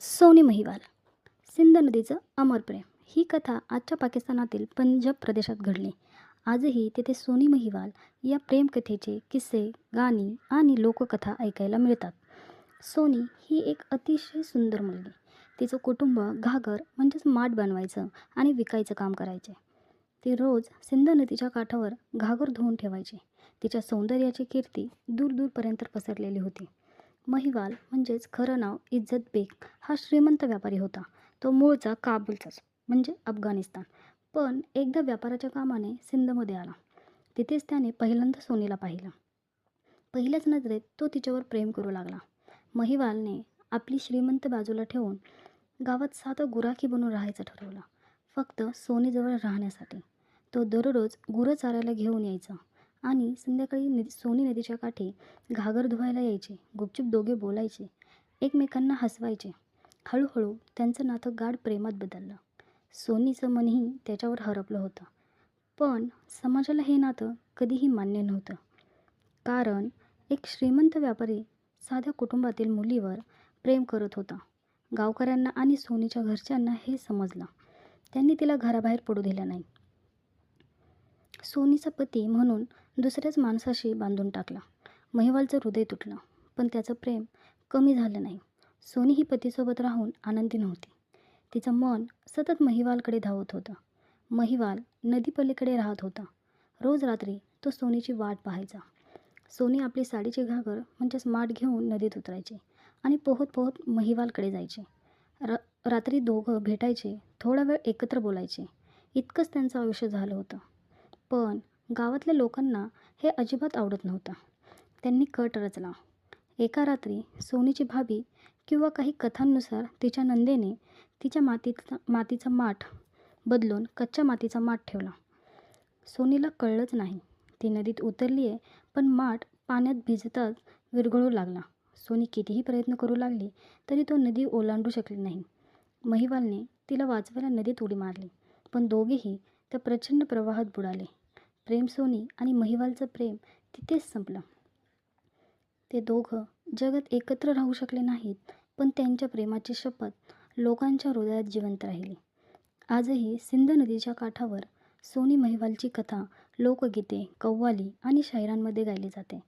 Sony Mahiwal, Sind नदीचं अमर प्रेम. ही कथा आजच्या पाकिस्तानातील पंजाब प्रदेशात घडली. आजही तिथे सोनी महिवाल या प्रेमकथेचे किस्से, गाणी आणि लोककथा ऐकायला मिळतात. सोनी ही एक अतिशय सुंदर मुलगी. तिचं कुटुंब घागर म्हणजेच माठ बनवायचं आणि विकायचं काम करायचे. ती रोज सिंध नदीच्या काठावर घागर धुवून ठेवायची. तिच्या सौंदर्याची कीर्ती दूरदूरपर्यंत पसरलेली होती. महिवाल म्हणजेच खरं नाव इज्जत बेग हा श्रीमंत व्यापारी होता. तो मूळचा काबूलचाच म्हणजे अफगाणिस्तान. पण एकदा व्यापाराच्या कामाने सिंधमध्ये आला. तिथेच त्याने पहिल्यांदा सोनीला पाहिलं. पहिल्याच नजरेत तो तिच्यावर प्रेम करू लागला. महिवालने आपली श्रीमंत बाजूला ठेवून गावात साधं गुराखी बनून राहायचं ठरवलं, फक्त सोनीजवळ राहण्यासाठी. तो दररोज गुरं चारायला घेऊन यायचा आणि संध्याकाळी सोनी नदीच्या काठी घागर धुवायला यायचे. गुपचूप दोघे बोलायचे, एकमेकांना हसवायचे. हळूहळू त्यांचं नातं गाढ प्रेमात बदललं. सोनीचं मनही त्याच्यावर हरपलं होतं. पण समाजाला हे नातं कधीही मान्य नव्हतं. कारण एक श्रीमंत व्यापारी साध्या कुटुंबातील मुलीवर प्रेम करत होता. गावकऱ्यांना आणि सोनीच्या घरच्यांना हे समजलं. त्यांनी तिला घराबाहेर पडू दिलं नाही. सोनीचा पती म्हणून दुसऱ्याच माणसाशी बांधून टाकला. महिवालचं हृदय तुटलं, पण त्याचं प्रेम कमी झालं नाही. सोनी ही पतीसोबत राहून आनंदी नव्हती. तिचं मन सतत महिवालकडे धावत होतं. महिवाल नदीपलीकडे राहत होता. रोज रात्री तो सोनीची वाट पाहायचा. सोनी आपली साडीची घागर म्हणजेच माठ घेऊन नदीत उतरायची आणि पोहत पोहत महिवालकडे जायचे. रात्री दोघं भेटायचे, थोडा वेळ एकत्र बोलायचे. इतकंच त्यांचं आयुष्य झालं होतं. पण गावातल्या लोकांना हे अजिबात आवडत नव्हतं. त्यांनी कट रचला. एका रात्री सोनीची भाभी किंवा काही कथांनुसार तिच्या नंदेने तिच्या मातीचा माठ बदलून कच्च्या मातीचा माठ ठेवला. सोनीला कळलंच नाही. ती नदीत उतरली आहे, पण माठ पाण्यात भिजताच विरघळू लागला. सोनी कितीही प्रयत्न करू लागली तरी तो नदी ओलांडू शकली नाही. महिवालने तिला वाचवायला नदीत उडी मारली, पण दोघेही त्या प्रचंड प्रवाहात बुडाले. प्रेम सोनी आणि महिवालचं प्रेम तिथेच संपलं. ते दोघं जगात एकत्र राहू शकले नाहीत, पण त्यांच्या प्रेमाची शपथ लोकांच्या हृदयात जिवंत राहिली. आजही सिंध नदीच्या काठावर सोनी महिवालची कथा लोकगीते, कव्वाली आणि शायरांमध्ये गायली जाते.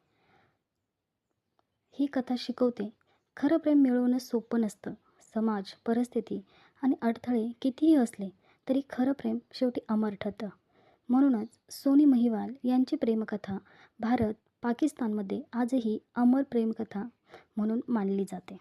ही कथा शिकवते, खरं प्रेम मिळवणं सोपं नसतं. समाज, परिस्थिती आणि अडथळे कितीही असले तरी खरं प्रेम शेवटी अमर ठरतं. म्हणूनच सोनी महिवाल यांची प्रेमकथा भारत, पाकिस्तानमध्ये आजही अमर प्रेमकथा म्हणून मानली जाते.